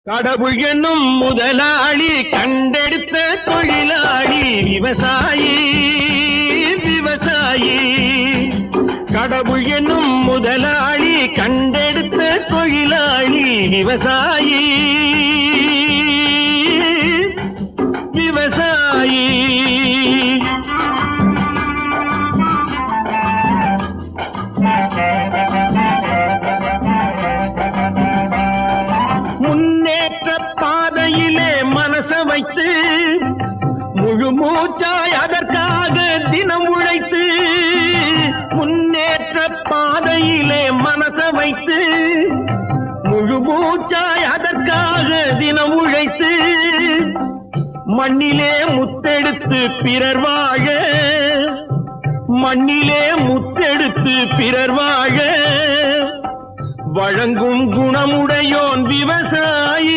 கடவுள் என்னும் முதலாளி கண்டெடுத்த தொழிலாளி விவசாயி விவசாயி. கடவுள் என்னும் முதலாளி கண்டெடுத்த தொழிலாளி விவசாயி விவசாயி. முன்னேற்ற பாதையிலே மனச வைத்து முழு மூச்சாய் அதற்காக தினம் உழைத்து, முன்னேற்ற பாதையிலே மனச வைத்து முழு மூச்சாய் அதற்காக தினம் உழைத்து, மண்ணிலே முத்தெடுத்து பிறர் வாழ, மண்ணிலே முத்தெடுத்து பிறர் வாழ வழங்கும் குணமுடையோன் விவசாயி.